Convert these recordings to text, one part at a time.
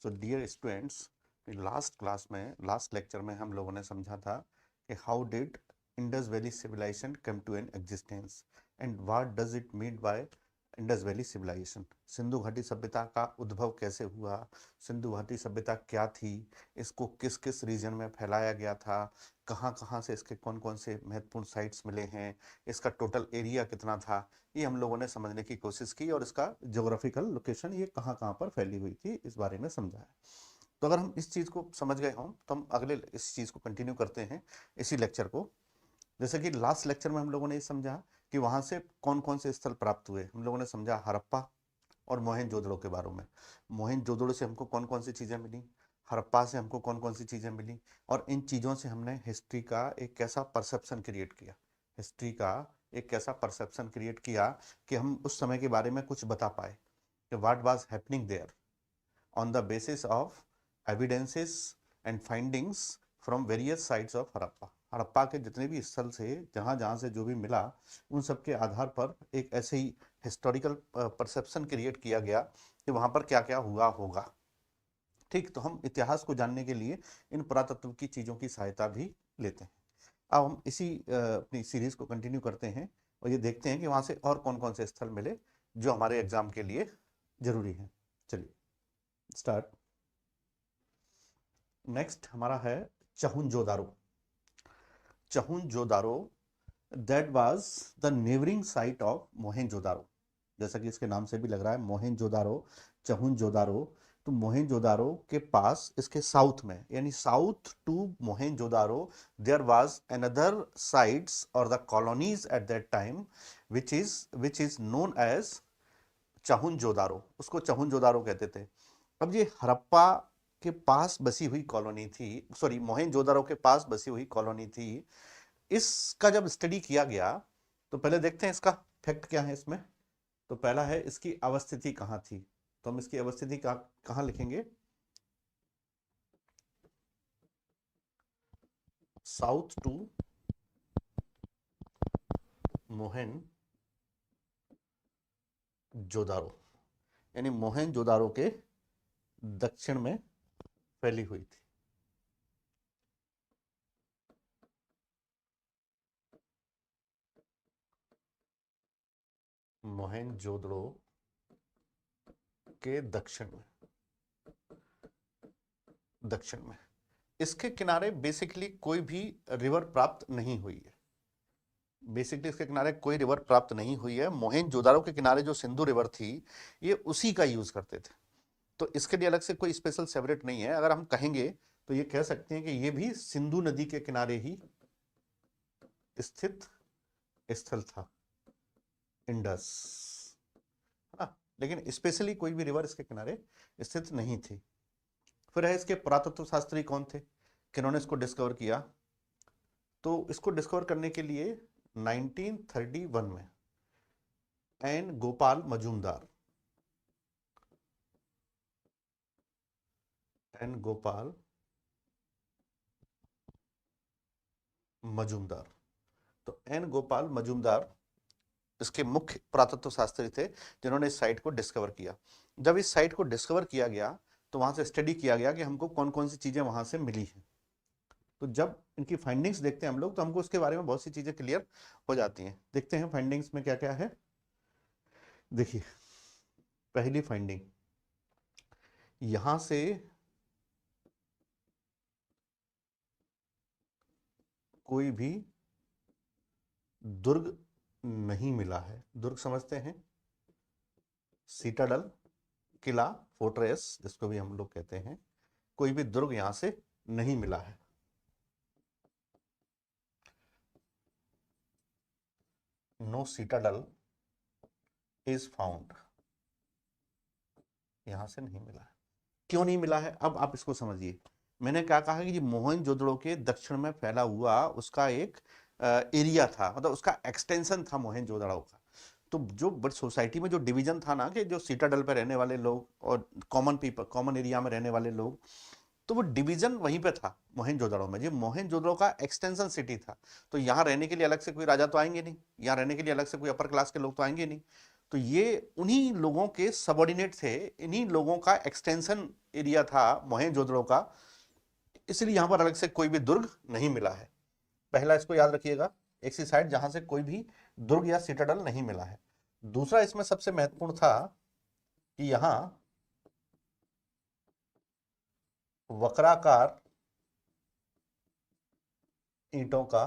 सो dear students, last class में last lecture में हम लोगों ने समझा था कि how did Indus valley civilization come to an existence and what does it mean by Indus valley civilization. Sindhu घाटी सभ्यता का उद्भव कैसे हुआ, सिंधु घाटी सभ्यता क्या थी, इसको किस किस रीजन में फैलाया गया था, कहाँ कहाँ से इसके कौन कौन से महत्वपूर्ण साइट्स मिले हैं, इसका टोटल एरिया कितना था, ये हम लोगों ने समझने की कोशिश की और इसका ज्योग्राफिकल लोकेशन ये कहाँ कहाँ पर फैली हुई थी इस बारे में समझा है। तो अगर हम इस चीज़ को समझ गए हों तो हम अगले इस चीज़ को कंटिन्यू करते हैं इसी लेक्चर को। जैसे कि लास्ट लेक्चर में हम लोगों ने ये समझा कि वहाँ से कौन कौन से स्थल प्राप्त हुए। हम लोगों ने समझा हड़प्पा और मोहनजोदड़ो के बारे में। मोहनजोदड़ो से हमको कौन कौन सी चीज़ें मिली, हड़प्पा से हमको कौन कौन सी चीज़ें मिली, और इन चीज़ों से हमने हिस्ट्री का एक कैसा परसेप्शन क्रिएट किया, हिस्ट्री का एक कैसा परसेप्शन क्रिएट किया कि हम उस समय के बारे में कुछ बता पाए कि what was happening there on the basis of evidences and findings from various sites of Harappa. Harappa के जितने भी स्थल से जहाँ जहाँ से जो भी मिला उन सब के आधार पर एक ऐसे ही हिस्टोरिकल परसेप्शन क्रिएट किया गया कि वहाँ पर क्या क्या हुआ होगा। ठीक, तो हम इतिहास को जानने के लिए इन पुरातत्व की चीज़ों की सहायता भी लेते हैं। अब हम इसी अपनी सीरीज को कंटिन्यू करते हैं और ये देखते हैं कि वहाँ से और कौन कौन से स्थल मिले जो हमारे एग्जाम के लिए जरूरी हैं। चलिए स्टार्ट। नेक्स्ट हमारा है Chanhudaro. Chanhudaro that was the neighbouring site of Mohenjodaro. जैसा कि इसके नाम से भी लग रहा है मोहनजोदारो, चहुंजोदारो। तो मोहनजोदारो के पास इसके साउथ में यानी south to Mohenjodaro there was another sites और the colonies at that time which is known as Chanhudaro. उसको चहुंजोदारो कहते थे। अब ये हड़प्पा के पास बसी हुई कॉलोनी थी, सॉरी मोहनजोदारो के पास बसी हुई कॉलोनी थी। इसका जब स्टडी किया गया तो पहले देखते हैं इसका फैक्ट क्या है इसमें। तो पहला है इसकी अवस्थिति कहाँ थी। तो हम इसकी अवस्थिति कहाँ लिखेंगे, साउथ टू मोहनजोदारो, यानी मोहनजोदारो के दक्षिण में फैली हुई थी। मोहनजोदड़ो के दक्षिण में इसके किनारे बेसिकली कोई भी रिवर प्राप्त नहीं हुई है। बेसिकली इसके किनारे कोई रिवर प्राप्त नहीं हुई है। मोहनजोदारो के किनारे जो सिंधु रिवर थी ये उसी का यूज करते थे। तो इसके लिए अलग से कोई स्पेशल सेवरेट नहीं है। अगर हम कहेंगे तो ये कह सकते हैं कि ये भी सिंधु नदी के किनारे ही स्थित स्थल था, इंडस, है ना। लेकिन स्पेशली कोई भी रिवर इसके किनारे स्थित नहीं थी। फिर है इसके पुरातत्व शास्त्री कौन थे, किन्होंने इसको डिस्कवर किया। तो इसको डिस्कवर करने के लिए 1931 में एन गोपाल मजूमदार, एन गोपाल मजूमदार, तो एन गोपाल मजूमदार इसके मुख्य पुरातत्व शास्त्री थे जिन्होंने इस साइट को डिस्कवर किया। जब इस साइट को डिस्कवर किया गया तो वहां से स्टडी किया गया कि हमको कौन कौन सी चीजें वहां से मिली हैं। तो जब इनकी फाइंडिंग्स देखते हैं हम लोग तो हमको उसके बारे में बहुत सी चीजें क्लियर हो जाती हैं। देखते हैं फाइंडिंग्स में क्या क्या है। देखिए पहली फाइंडिंग, यहां से कोई भी दुर्ग नहीं मिला है। दुर्ग समझते हैं, सीटाडल, किला, फोर्ट्रेस जिसको भी हम लोग कहते हैं। कोई भी दुर्ग यहां से नहीं मिला है। नो सीटाडल इज फाउंड, यहां से नहीं मिला है। क्यों नहीं मिला है अब आप इसको समझिए। मैंने क्या कहा कि मोहनजोदड़ो के दक्षिण में फैला हुआ उसका एक एरिया था, मतलब उसका एक्सटेंशन था मोहनजोदड़ो का। तो जो सोसाइटी में जो डिवीजन था ना कि जो सीटाडल पे रहने वाले लोग और कॉमन पीपल, कॉमन एरिया में रहने वाले लोग, तो वो डिवीजन वहीं पे था मोहनजोदड़ो में। ये मोहनजोदड़ो का एक्सटेंशन सिटी था। तो यहाँ रहने के लिए अलग से कोई राजा तो आएंगे नहीं, यहाँ रहने के लिए अलग से कोई अपर क्लास के लोग तो आएंगे नहीं। तो ये उन्हीं लोगों के सबऑर्डिनेट थे, इन्हीं लोगों का एक्सटेंशन एरिया था मोहेंजोदड़ो का, इसलिए यहां पर अलग से कोई भी दुर्ग नहीं मिला है। पहला इसको याद रखिएगा, एक सी साइड जहां से कोई भी दुर्ग या सिटाडल नहीं मिला है। दूसरा इसमें सबसे महत्वपूर्ण था कि यहां वक्राकार ईंटों का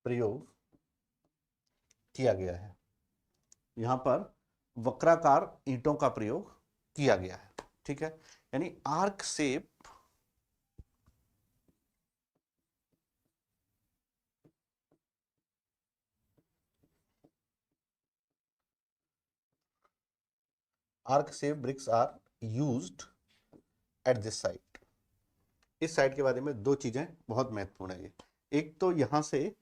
प्रयोग किया गया है। यहां पर वक्राकार ईंटों का प्रयोग किया गया है, ठीक है, यानी arch shape arch shape bricks are used at this site. इस साइट के बारे में दो चीजें बहुत महत्वपूर्ण है। एक तो यहां से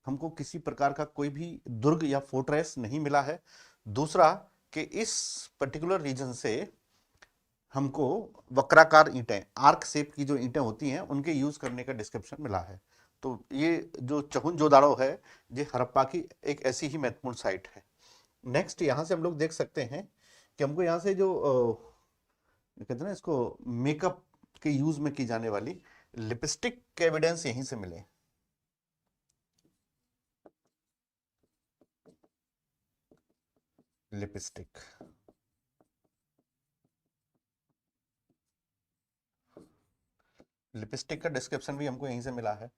हमको किसी प्रकार का कोई भी दुर्ग या फोर्ट्रेस नहीं मिला है। दूसरा कि इस पर्टिकुलर रीजन से हमको वक्राकार ईंटें, आर्क शेप की जो ईंटें होती हैं, उनके यूज करने का डिस्क्रिप्शन मिला है। तो ये जो चहुंजोदाड़ो है, ये हड़प्पा की एक ऐसी ही महत्वपूर्ण साइट है। नेक्स्ट यहां से हम लोग देख सकते हैं कि हमको यहां से जो कहते हैं ना, इसको मेकअप के यूज में की जाने वाली लिपस्टिक के एविडेंस यहीं से मिले। लिपस्टिक, लिपस्टिक का डिस्क्रिप्शन भी हमको यहीं से मिला है।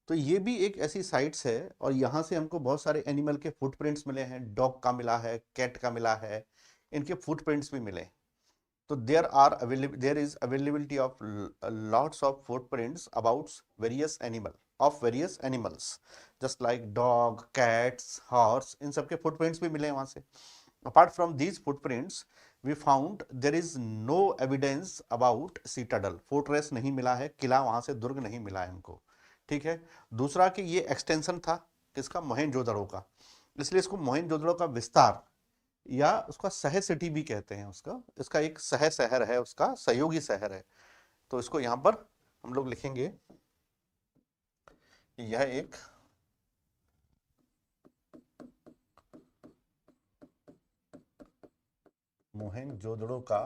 तो ये भी एक ऐसी साइट्स है, और यहाँ से हमको बहुत सारे एनिमल के फुटप्रिंट्स मिले हैं। डॉग का मिला है, कैट का मिला है, इनके फुटप्रिंट्स भी मिले। तो there is availability of lots of footprints about various animals just like dog, cats, horse, इन सब के फुटप्रिंट्स भी मिले वहां से। Apart from these footprints we found there is no evidence about citadel, fortress नहीं मिला है, किला वहां से दुर्ग नहीं मिला है हमको, ठीक है। दूसरा कि ये एक्सटेंशन था किसका, मोहेंजोदड़ो का, इसलिए इसको मोहेंजोदड़ो का विस्तार या उसका सह सिटी भी कहते हैं। उसका इसका एक सह शहर है, उसका सहयोगी शहर है। तो इसको यहां पर हम लोग लिखेंगे, यह एक मोहेंजोदड़ो का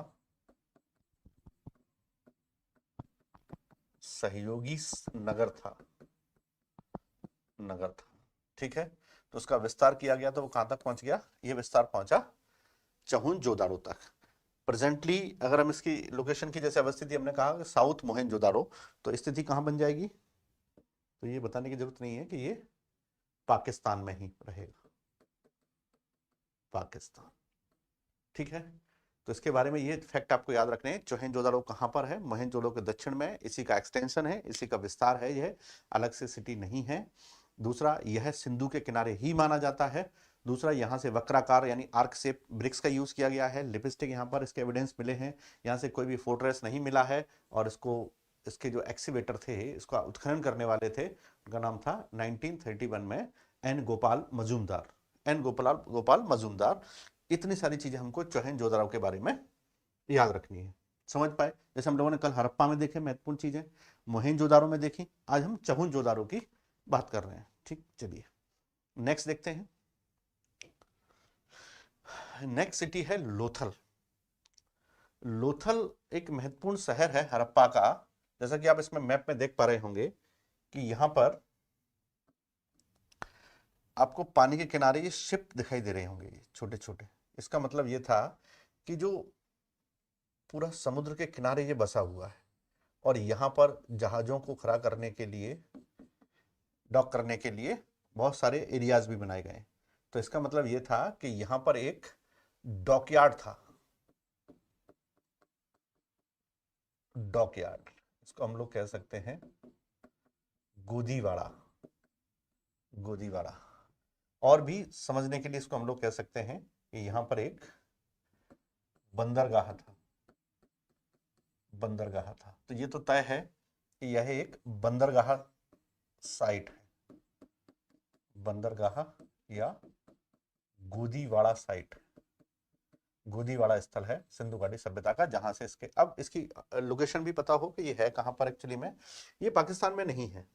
सहयोगी नगर था, ठीक है। तो उसका विस्तार किया गया, तो वो कहां तक पहुंच गया, ये विस्तार पहुंचा चहुंजोदाड़ो तक। प्रेजेंटली अगर हम इसकी लोकेशन की जैसे अवस्थिति हमने कहा कि साउथ मोहेंजोदाड़ो, तो स्थिति कहां बन जाएगी, तो ये बताने की जरूरत नहीं है कि ये पाकिस्तान में ही रहेगा, पाकिस्तान, ठीक है। तो इसके बारे में ये फैक्ट आपको याद रखने हैं। चोहेंजोदाड़ो कहां पर है, मोहेंजोदड़ो के दक्षिण में, इसी का एक्सटेंशन है, इसी का विस्तार है, यह अलग से सिटी नहीं है। दूसरा, यह सिंधु के किनारे ही माना जाता है। दूसरा, यहां से वक्राकार यानी आर्क शेप ब्रिक्स का यूज किया गया है। लिपस्टिक यहां पर इसके एविडेंस मिले हैं। यहां से कोई भी फोर्ट्रेस नहीं मिला है, और इसको इसके जो एक्सीवेटर थे, इसका उत्खनन करने वाले थे, उनका नाम था 1931 में एन गोपाल मजूमदार, गोपाल मजूमदार। इतनी सारी चीजें हमको चोहेंजोदाड़ो के बारे में याद रखनी है, समझ पाए। जैसे हम लोगों ने कल हड़प्पा में देखे महत्वपूर्ण चीजें, मोहेंजोदाड़ो में देखी, आज हम चहुंजोदाड़ो की बात कर रहे हैं, ठीक। चलिए नेक्स्ट देखते हैं। नेक्स्ट सिटी है लोथल। लोथल एक महत्वपूर्ण शहर है हड़प्पा का। जैसा कि आप इसमें मैप में देख पा रहे होंगे कि यहां पर आपको पानी के किनारे ये शिप दिखाई दे रहे होंगे, ये छोटे छोटे। इसका मतलब ये था कि जो पूरा समुद्र के किनारे ये बसा हुआ है, और यहां पर जहाजों को खड़ा करने के लिए, डॉक करने के लिए बहुत सारे एरियाज भी बनाए गए। तो इसका मतलब ये था कि यहां पर एक डॉकयार्ड था, डॉकयार्ड, इसको हम लोग कह सकते हैं गोदीवाड़ा, गोदीवाड़ा। और भी समझने के लिए इसको हम लोग कह सकते हैं कि यहां पर एक बंदरगाह था, बंदरगाह था। तो ये तो तय है कि यह एक बंदरगाह साइट है, बंदरगाह या गोदीवाड़ा साइट। गोदीवाड़ा स्थल है सिंधु घाटी सभ्यता का, जहां से इसके, अब इसकी लोकेशन भी पता हो कि ये है कहां पर एक्चुअली में। ये पाकिस्तान में नहीं है,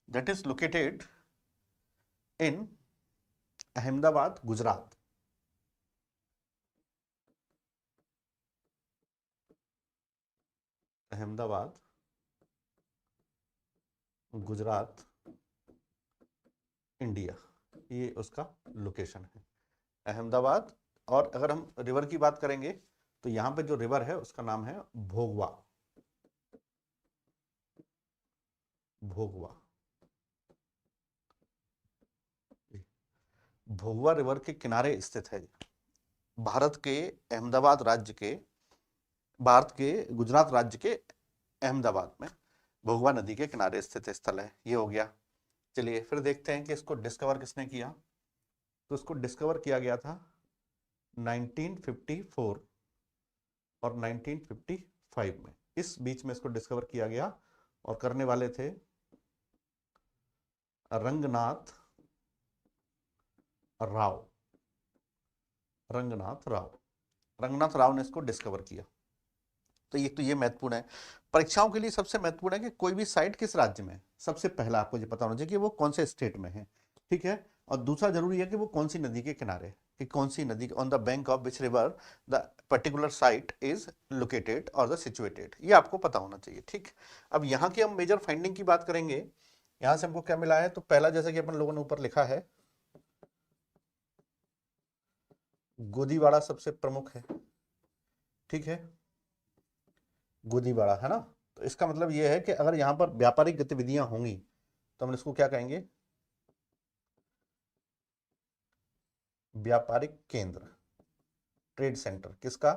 that is located in Ahmedabad, Gujarat. Ahmedabad, Gujarat, India, ये उसका लोकेशन है, अहमदाबाद। और अगर हम रिवर की बात करेंगे तो यहां पे जो रिवर है उसका नाम है भोगवा, भोगवा। भोगवा रिवर के किनारे स्थित है, भारत के अहमदाबाद राज्य के, भारत के गुजरात राज्य के अहमदाबाद में भोगवा नदी के किनारे स्थित स्थल है। ये हो गया। चलिए फिर देखते हैं कि इसको डिस्कवर किसने किया। तो इसको डिस्कवर किया गया था 1954 और 1955 में, इस बीच में इसको डिस्कवर किया गया। और करने वाले थे रंगनाथ राव, रंगनाथ राव, रंगनाथ राव ने इसको डिस्कवर किया। तो ये महत्वपूर्ण है, परीक्षाओं के लिए सबसे महत्वपूर्ण है कि कोई भी साइट किस राज्य में है। सबसे पहला आपको ये पता होना चाहिए कि वो कौन से स्टेट में है, ठीक है। और दूसरा जरूरी है कि वो कौन सी नदी के किनारे है, कि कौन सी नदी, on the bank of which river the particular site is located और द सिचुएटेड, ये आपको पता होना चाहिए, ठीक। अब यहाँ की हम मेजर फाइंडिंग की बात करेंगे। यहाँ से हमको क्या मिला है, तो पहला जैसे कि अपन लोगों ने ऊपर लिखा है, गोदीवाड़ा सबसे प्रमुख है, ठीक है, गोदीवाड़ा है ना। तो इसका मतलब यह है कि अगर यहाँ पर व्यापारिक गतिविधियां होंगी तो हम इसको क्या कहेंगे, व्यापारिक केंद्र, ट्रेड सेंटर, किसका,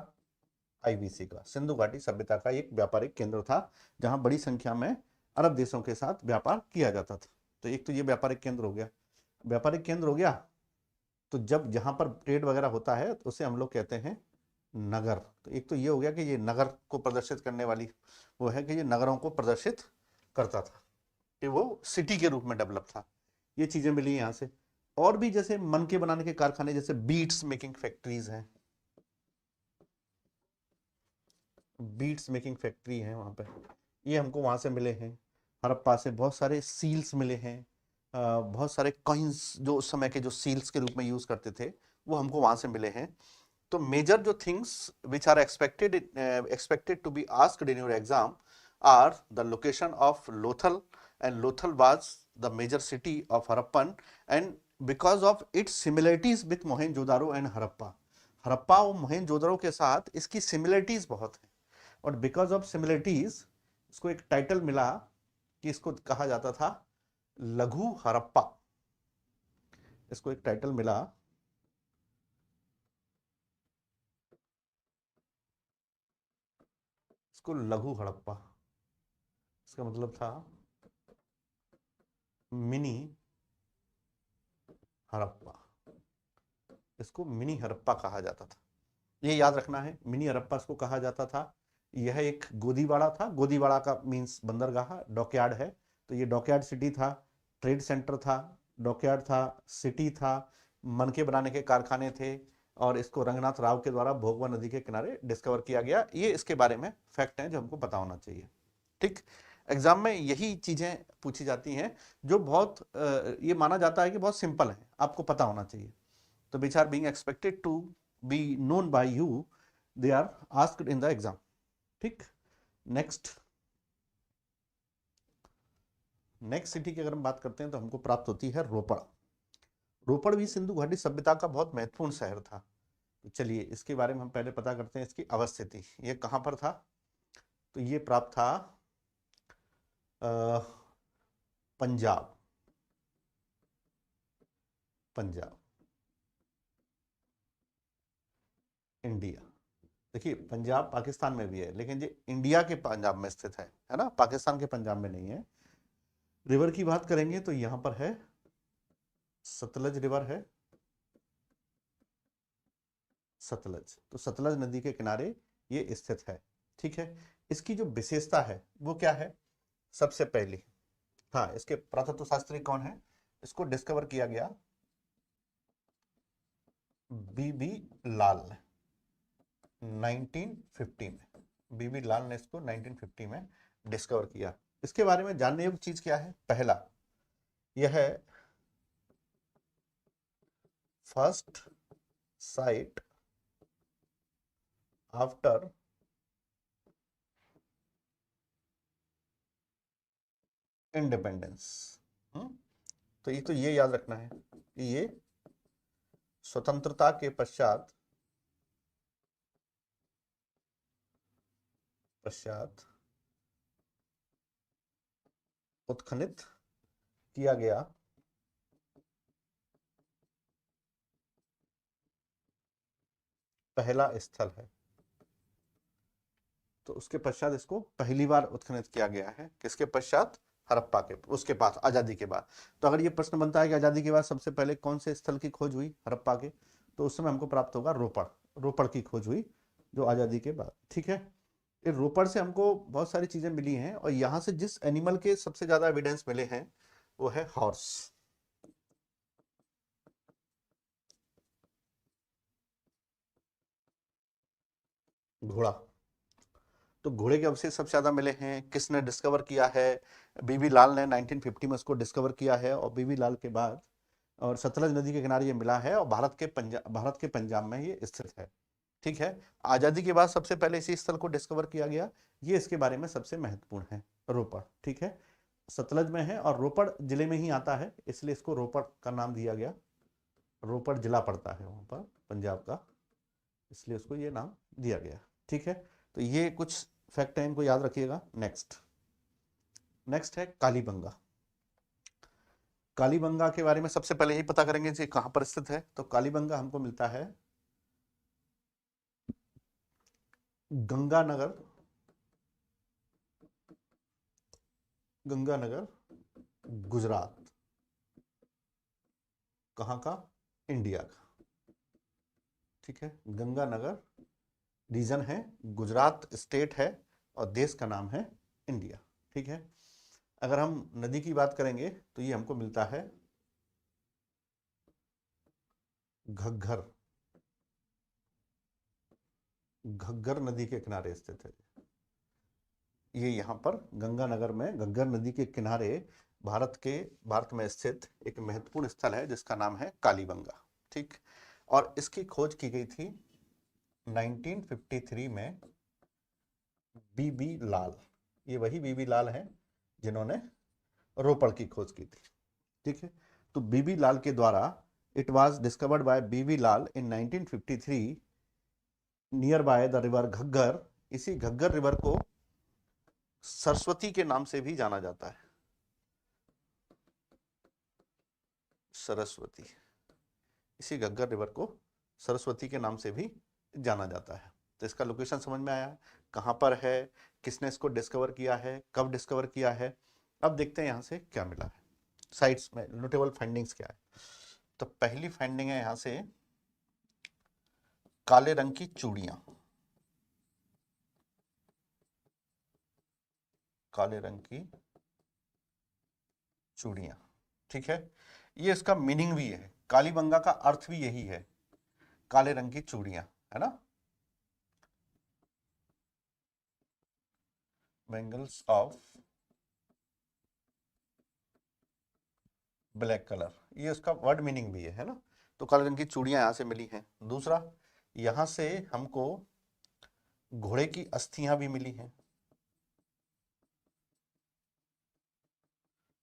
आईवीसी का। सिंधु घाटी सभ्यता का एक व्यापारिक केंद्र था जहां बड़ी संख्या में अरब देशों के साथ व्यापार किया जाता था। तो एक तो ये व्यापारिक केंद्र हो गया, व्यापारिक केंद्र हो गया। तो जब जहां पर ट्रेड वगैरह होता है तो उसे हम लोग कहते हैं नगर। तो एक तो ये हो गया कि ये नगर को प्रदर्शित करने वाली वो है कि ये नगरों को प्रदर्शित करता था, कि वो सिटी के रूप में डेवलप था। ये चीजें मिली यहाँ से। और भी जैसे मन के बनाने के कारखाने, जैसे बीट्स मेकिंग फैक्ट्रीज हैं, बीट्स मेकिंग फैक्ट्री है वहां पे, ये हमको वहां से मिले हैं। हड़प्पा से बहुत सारे सील्स मिले हैं, बहुत सारे कॉइन्स जो उस समय के जो सील्स के रूप में यूज करते थे वो हमको वहां से मिले हैं। तो मेजर जो things which are expected to be asked in your exam are the location of Lothal, and Lothal was the major city of Harappan, and because of its similarities with Mohenjo-daro and Harappa, Harappa और मोहनजोदड़ो के साथ इसकी similarities बहुत है। और because of similarities इसको एक title मिला कि इसको कहा जाता था लघु हड़प्पा, इसको एक टाइटल मिला इसको लघु हड़प्पा। इसका मतलब था मिनी हड़प्पा, इसको मिनी हड़प्पा कहा जाता था। ये याद रखना है, मिनी हड़प्पा इसको कहा जाता था। यह एक गोदीवाड़ा था, गोदीवाड़ा का मीन्स बंदरगाह, डॉकयार्ड है। तो ये डॉकयार्ड सिटी था, ट्रेड सेंटर था, डॉकयार्ड था, सिटी था, मनके बनाने के कारखाने थे। और इसको रंगनाथ राव के द्वारा भोगवा नदी के किनारे डिस्कवर किया गया। ये इसके बारे में फैक्ट हैं जो हमको पता होना चाहिए, ठीक। एग्जाम में यही चीजें पूछी जाती हैं जो बहुत ये माना जाता है कि बहुत सिंपल है, आपको पता होना चाहिए। तो which are being expected to be known by you, they are asked in the exam, ठीक। नेक्स्ट सिटी की अगर हम बात करते हैं तो हमको प्राप्त होती है रोपड़। रोपड़ भी सिंधु घाटी सभ्यता का बहुत महत्वपूर्ण शहर था। तो चलिए इसके बारे में हम पहले पता करते हैं, इसकी अवस्थिति, ये कहां पर था। तो ये प्राप्त था पंजाब, पंजाब, इंडिया। देखिए पंजाब पाकिस्तान में भी है, लेकिन ये इंडिया के पंजाब में स्थित है ना, पाकिस्तान के पंजाब में नहीं है। रिवर की बात करेंगे तो यहां पर है सतलज रिवर है, सतलज। तो सतलज नदी के किनारे ये स्थित है, ठीक है। इसकी जो विशेषता है वो क्या है, सबसे पहली, हाँ, इसके पुरातत्व शास्त्री कौन है, इसको डिस्कवर किया गया बीबी लाल ने, 1950 में, बीबी लाल ने इसको 1950 में डिस्कवर किया। इसके बारे में जानने योग्य चीज क्या है? पहला, यह है फर्स्ट साइट आफ्टर इंडिपेंडेंस। तो ये याद रखना है कि ये स्वतंत्रता के पश्चात उत्खनित किया गया पहला स्थल है। तो उसके पश्चात इसको पहली बार उत्खनित किया गया है। किसके पश्चात? हड़प्पा के, उसके बाद, आजादी के बाद। तो अगर ये प्रश्न बनता है कि आजादी के बाद सबसे पहले कौन से स्थल की खोज हुई हड़प्पा के, तो उस समय हमको प्राप्त होगा रोपड़ की खोज हुई जो आजादी के बाद। ठीक है, ये रोपड़ से हमको बहुत सारी चीजें मिली हैं, और यहां से जिस एनिमल के सबसे ज्यादा एविडेंस मिले हैं वो है हॉर्स। घोड़ा। तो घोड़े के अवशेष सबसे ज्यादा मिले हैं। किसने डिस्कवर किया है? बीबी लाल ने 1950 में उसको डिस्कवर किया है, और बीबी लाल के बाद और सतलज नदी के किनारे ये मिला है, और भारत के पंजाब में ये स्थित है। ठीक है, आजादी के बाद सबसे पहले इसी स्थल को डिस्कवर किया गया, ये इसके बारे में सबसे महत्वपूर्ण है। रोपड़, ठीक है, सतलज में है और रोपड़ जिले में ही आता है, इसलिए इसको रोपड़ का नाम दिया गया। रोपड़ जिला पड़ता है वहां पर पंजाब का, इसलिए उसको ये नाम दिया गया। ठीक है, तो ये कुछ फैक्ट है, इनको याद रखिएगा। नेक्स्ट है कालीबंगा। कालीबंगा के बारे में सबसे पहले यही पता करेंगे कि कहां पर स्थित है। तो कालीबंगा हमको मिलता है गंगानगर गुजरात। कहां का? इंडिया का। ठीक है, गंगानगर रीजन है, गुजरात स्टेट है, और देश का नाम है इंडिया। ठीक है, अगर हम नदी की बात करेंगे तो ये हमको मिलता है घग्गर नदी के किनारे स्थित है। ये यहाँ पर गंगानगर में घग्गर नदी के किनारे भारत में स्थित एक महत्वपूर्ण स्थल है जिसका नाम है कालीबंगा। ठीक, और इसकी खोज की गई थी 1953 में बीबी लाल। ये वही बीबी लाल हैं जिन्होंने रोपड़ की खोज की थी। ठीक है, तो बीबी लाल के द्वारा it was discovered by B B Lal in 1953 near by the river Ghaggar. इसी घग्गर रिवर को सरस्वती के नाम से भी जाना जाता है। सरस्वती, इसी घग्गर रिवर को सरस्वती के नाम से भी जाना जाता है। तो इसका लोकेशन समझ में आया, कहां पर है, किसने इसको डिस्कवर किया है, कब डिस्कवर किया है। अब देखते हैं यहां से क्या मिला है, साइट्स में नोटेबल फाइंडिंग्स क्या है। तो पहली फाइंडिंग है यहां से काले रंग की चूड़ियां। काले रंग की चूड़ियां, ठीक है, ये इसका मीनिंग भी है, कालीबंगा का अर्थ भी यही है, काले रंग की चूड़ियां, है ना, बैंगल्स ऑफ ब्लैक कलर, ये उसका वर्ड मीनिंग भी है ना। तो काले रंग की चूड़ियां यहां से मिली हैं। दूसरा, यहां से हमको घोड़े की अस्थियां भी मिली हैं।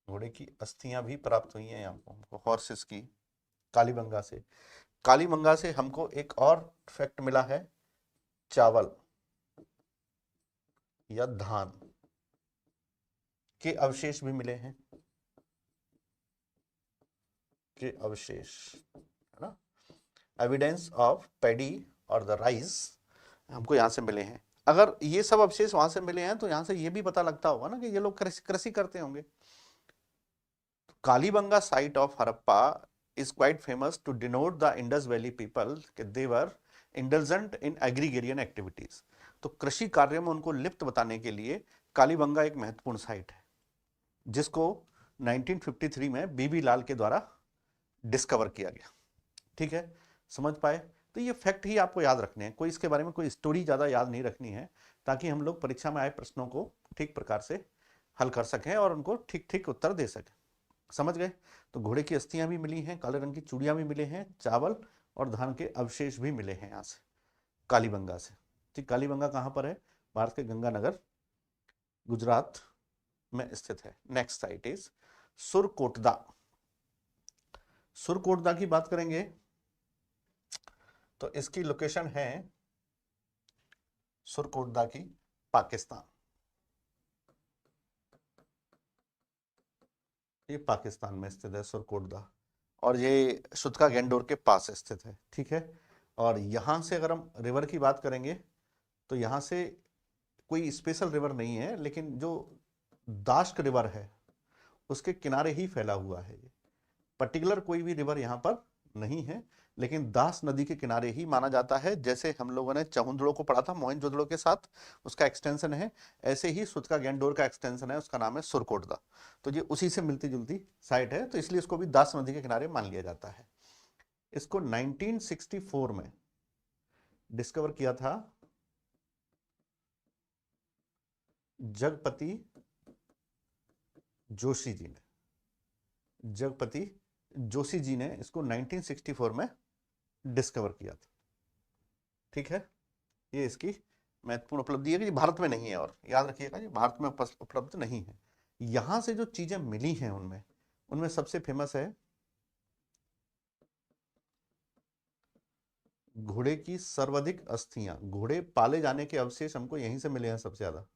घोड़े की अस्थियां भी प्राप्त हुई हैं यहाँ पर हमको, हॉर्सेस की, कालीबंगा से। कालीबंगा से हमको एक और फैक्ट मिला है, चावल या धान के अवशेष भी मिले हैं, के अवशेष, है ना, एविडेंस ऑफ पैडी और द राइस हमको यहां से मिले हैं। अगर ये सब अवशेष वहां से मिले हैं तो यहां से ये भी पता लगता होगा ना कि ये लोग कृषि करते होंगे। Kalibangan site of Harappa is quite famous to denote the Indus Valley people कि they were indulgent in agrarian activities। तो कृषि कार्यों में उनको लिप्त बताने के लिए कालीबंगा एक महत्वपूर्ण साइट है जिसको 1953 में बीबी लाल के द्वारा डिस्कवर किया गया। ठीक है, समझ पाए। तो ये फैक्ट ही आपको याद रखने हैं, कोई इसके बारे में कोई स्टोरी ज़्यादा याद नहीं रखनी है, ताकि हम लोग परीक्षा में आए प्रश्नों को ठीक प्रकार से हल कर सकें और उनको ठीक ठीक उत्तर दे सकें। समझ गए? तो घोड़े की अस्थियां भी मिली हैं, काले रंग की चूड़ियां भी मिले हैं, चावल और धान के अवशेष भी मिले हैं यहाँ से, कालीबंगा से। ठीक, कालीबंगा कहाँ पर है? भारत के गंगानगर, गुजरात में स्थित है। Next site is Surkotada. Surkotada की बात करेंगे तो इसकी लोकेशन है सुरकोटदा की पाकिस्तान, ये पाकिस्तान में स्थित है सुरकोटदा, और ये सुतका गैंडोर के पास स्थित है। ठीक है, और यहाँ से अगर हम रिवर की बात करेंगे तो यहाँ से कोई स्पेशल रिवर नहीं है, लेकिन जो दाश्क रिवर है उसके किनारे ही फैला हुआ है ये। पर्टिकुलर कोई भी रिवर यहाँ पर नहीं है, लेकिन दास नदी के किनारे ही माना जाता है। जैसे हम लोगों ने चहुंदड़ो को पढ़ा था मोहनजोदड़ो के साथ, उसका एक्सटेंशन है, ऐसे ही सुतका गैंडोर का एक्सटेंशन है, उसका नाम है सुरकोटदा। तो ये उसी से मिलती जुलती साइट है, तो इसलिए इसको भी दास नदी के किनारे मान लिया जाता है। इसको 1964 में डिस्कवर किया था जगपति जोशी जी ने। जगपति जोशी जी ने इसको 1964 में डिस्कवर किया था। ठीक है, ये इसकी महत्वपूर्ण उपलब्धि है कि भारत में नहीं है, और याद रखिएगा ये भारत में उपलब्ध नहीं है। यहां से जो चीजें मिली हैं उनमें उनमें सबसे फेमस है घोड़े की सर्वाधिक अस्थियां। घोड़े पाले जाने के अवशेष हमको यहीं से मिले हैं सबसे ज्यादा।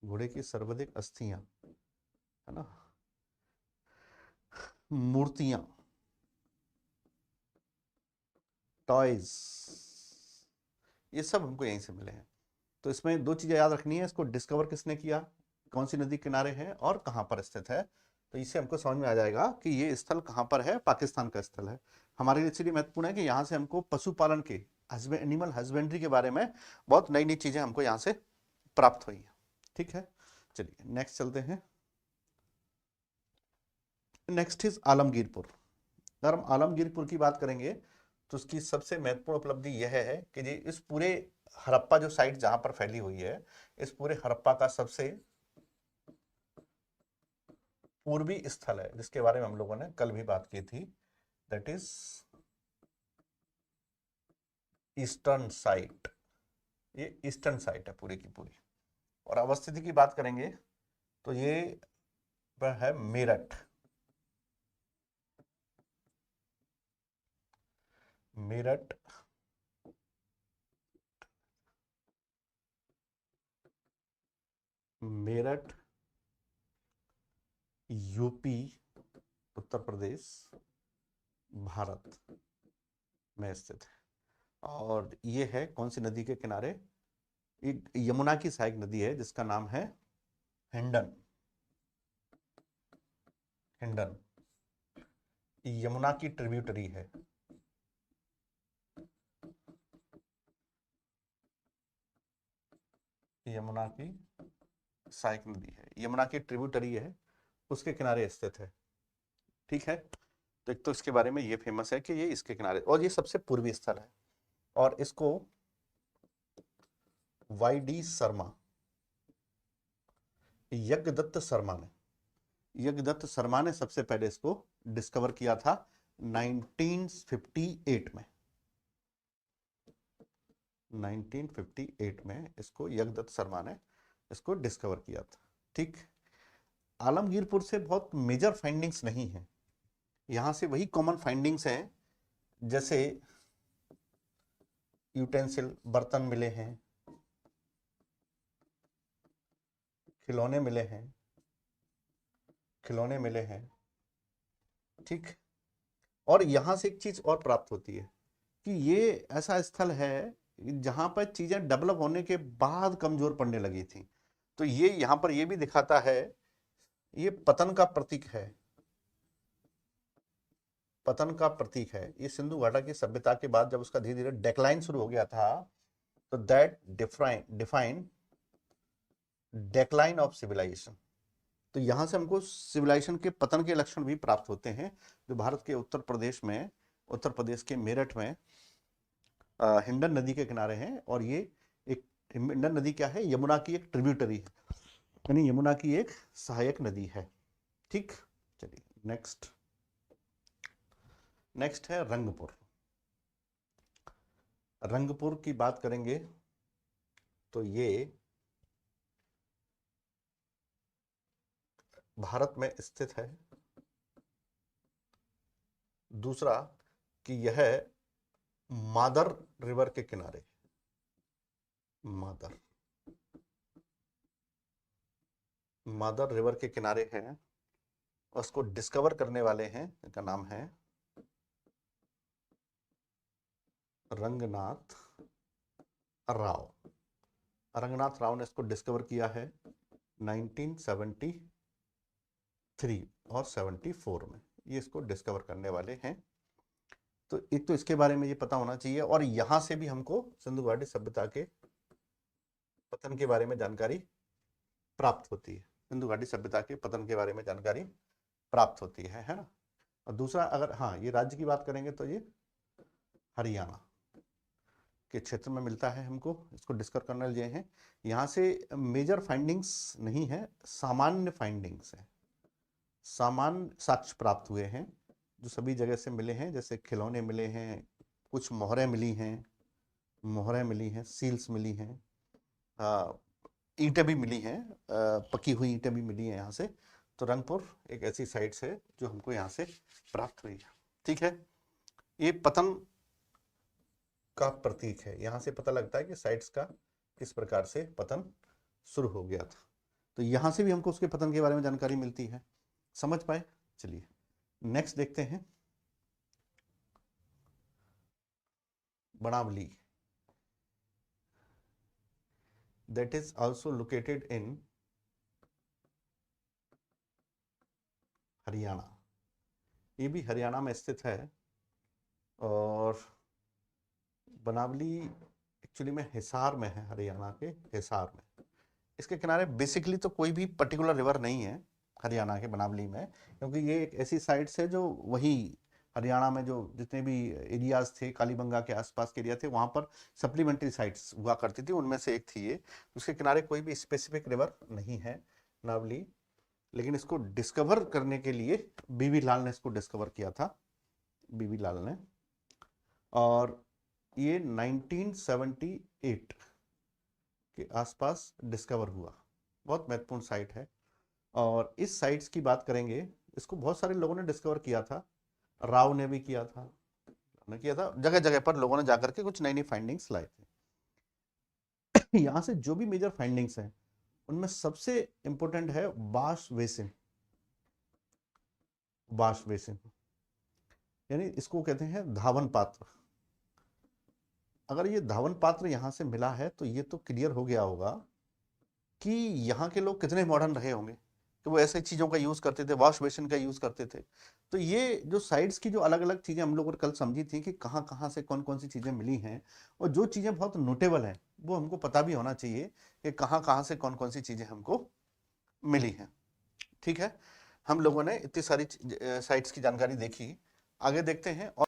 घोड़े की सर्वाधिक अस्थियां, है ना, मूर्तियां, टॉयज, ये सब हमको यहीं से मिले हैं। तो इसमें दो चीजें याद रखनी है, इसको डिस्कवर किसने किया, कौन सी नदी किनारे है और कहां पर स्थित है। तो इससे हमको समझ में आ जाएगा कि ये स्थल कहां पर है, पाकिस्तान का स्थल है। हमारे लिए इसलिए महत्वपूर्ण है कि यहाँ से हमको पशुपालन के एनिमल हस्बेंड्री के बारे में बहुत नई नई चीजें हमको यहाँ से प्राप्त हुई है। ठीक है, चलिए नेक्स्ट चलते हैं। Next is Alamgirpur. अगर हम आलमगीरपुर की बात करेंगे तो उसकी सबसे महत्वपूर्ण उपलब्धि यह है कि ये इस पूरे हड़प्पा जो साइट जहां पर फैली हुई है, इस पूरे हड़प्पा का सबसे पूर्वी स्थल है, जिसके बारे में हम लोगों ने कल भी बात की थी, दैट इज ईस्टर्न साइट। ये ईस्टर्न साइट है पूरी की पूरी। और अवस्थिति की बात करेंगे तो ये है मेरठ। मेरठ मेरठ यूपी उत्तर प्रदेश भारत में स्थित है। और ये है कौन सी नदी के किनारे? एक यमुना की सहायक नदी है जिसका नाम है हिंडन। हिंडन यमुना की ट्रिब्यूटरी है। यमुना की सहायक नदी है, यमुना की ट्रिब्यूटरी है, उसके किनारे स्थित है। ठीक है, तो एक तो इसके बारे में ये फेमस है कि ये इसके किनारे, और ये सबसे पूर्वी स्थल है। और इसको वाई.डी. शर्मा, यज्ञदत्त शर्मा ने, यज्ञदत्त शर्मा ने सबसे पहले इसको डिस्कवर किया था 1958 में। 1958 में इसको यज्ञदत्त शर्मा ने इसको डिस्कवर किया था। ठीक, आलमगीरपुर से बहुत मेजर फाइंडिंग्स नहीं है, यहां से वही कॉमन फाइंडिंग्स हैं, जैसे यूटेंसिल बर्तन मिले हैं, खिलौने मिले हैं, खिलौने मिले हैं। ठीक, और यहां से एक चीज और प्राप्त होती है कि ये ऐसा स्थल है जहां पर चीजें डेवलप होने के बाद कमजोर पड़ने लगी थी। तो ये यहां पर ये भी दिखाता है, ये पतन का प्रतीक है, पतन का प्रतीक है। ये सिंधु घाटी की सभ्यता के बाद जब उसका धीरे धीरे डेक्लाइन शुरू हो गया था, तो that define decline of civilization. तो यहां से हमको सिविलाइजेशन के पतन के लक्षण भी प्राप्त होते हैं, जो भारत के उत्तर प्रदेश में उत्तर प्रदेश के मेरठ में हिंडन नदी के किनारे हैं, और ये एक हिंडन नदी क्या है, यमुना की एक ट्रिब्यूटरी है, यानी यमुना की एक सहायक नदी है। ठीक, चलिए नेक्स्ट है रंगपुर। रंगपुर की बात करेंगे तो ये भारत में स्थित है। दूसरा कि यह मादर रिवर के किनारे, मादर रिवर के किनारे है। उसको डिस्कवर करने वाले हैं, इनका नाम है रंगनाथ राव। रंगनाथ राव ने इसको डिस्कवर किया है 1973 और 74 में, ये इसको डिस्कवर करने वाले हैं। तो एक तो इसके बारे में ये पता होना चाहिए, और यहां से भी हमको सिंधु घाटी सभ्यता के पतन के बारे में जानकारी प्राप्त होती है। सिंधु घाटी सभ्यता के पतन के बारे में जानकारी प्राप्त होती है ना। और दूसरा, अगर हाँ ये राज्य की बात करेंगे तो ये हरियाणा के क्षेत्र में मिलता है हमको, इसको डिस्कवर करने लिए हैं। यहाँ से मेजर फाइंडिंग्स नहीं है, सामान्य फाइंडिंग्स है, सामान्य साक्ष्य प्राप्त हुए हैं जो सभी जगह से मिले हैं। जैसे खिलौने मिले हैं, कुछ मोहरें मिली हैं, सील्स मिली हैं, ईंटें भी मिली हैं, पकी हुई ईंटें भी मिली हैं यहाँ से। तो रंगपुर एक ऐसी साइट है जो हमको यहाँ से प्राप्त हुई है। ठीक है, ये पतन का प्रतीक है। यहाँ से पता लगता है कि साइट्स का किस प्रकार से पतन शुरू हो गया था। तो यहाँ से भी हमको उसके पतन के बारे में जानकारी मिलती है। समझ पाए? चलिए नेक्स्ट देखते हैं, बनावली, that is also located in Haryana. ये भी हरियाणा में स्थित है, और बनावली एक्चुअली में हिसार में है, हरियाणा के हिसार में। इसके किनारे बेसिकली तो कोई भी पर्टिकुलर रिवर नहीं है हरियाणा के बनावली में, क्योंकि ये एक ऐसी साइट है जो वही हरियाणा में जो जितने भी एरियाज थे, कालीबंगा के आसपास के एरिया थे, वहाँ पर सप्लीमेंट्री साइट्स हुआ करती थी, उनमें से एक थी ये। उसके किनारे कोई भी स्पेसिफिक रिवर नहीं है बनावली, लेकिन इसको डिस्कवर करने के लिए बीवी लाल ने इसको डिस्कवर किया था, बीवी लाल ने। और ये 1978 के आसपास डिस्कवर हुआ। बहुत महत्वपूर्ण साइट है, और इस साइट्स की बात करेंगे, इसको बहुत सारे लोगों ने डिस्कवर किया था, राव ने भी किया था, जगह जगह पर लोगों ने जाकर के कुछ नई नई फाइंडिंग्स लाए थे। यहाँ से जो भी मेजर फाइंडिंग्स हैं उनमें सबसे इंपॉर्टेंट है बाश बेसिन। बाश बेसिन यानी इसको कहते हैं धावन पात्र। अगर ये धावन पात्र यहाँ से मिला है तो ये तो क्लियर हो गया होगा कि यहाँ के लोग कितने मॉडर्न रहे होंगे कि वो ऐसे चीज़ों का यूज़ करते थे, वॉश बेसिन का यूज़ करते थे। तो ये जो साइड्स की जो अलग अलग चीज़ें हम लोगों ने कल समझी थी कि कहाँ कहाँ से कौन कौन सी चीज़ें मिली हैं, और जो चीज़ें बहुत नोटेबल हैं वो हमको पता भी होना चाहिए कि कहाँ कहाँ से कौन कौन सी चीज़ें हमको मिली हैं। ठीक है, हम लोगों ने इतनी सारी साइट्स की जानकारी देखी, आगे देखते हैं। और